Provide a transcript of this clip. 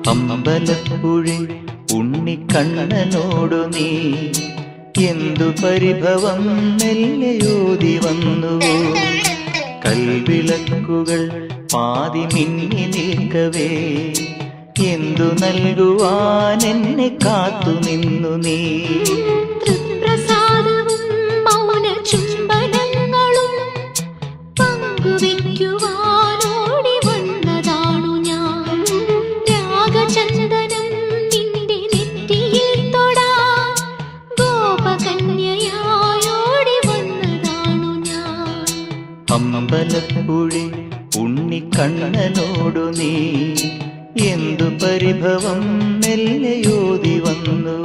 അമ്പലപ്പുഴി ഉണ്ണിക്കണ്ണനോടു നീ എന്തു പരിഭവം മെല്ലയോതി വന്നു. കൽവിളക്കുകൾ പാതി മിന്നി നിൽക്കവേ എന്തു നൽകുവാൻ എന്നെ കാത്തു നിന്നു നീ. അമ്പലപ്പുഴി ഉണ്ണിക്കണ്ണനോടു നീ എന്തു പരിഭവം മെല്ലയോതി വന്നു.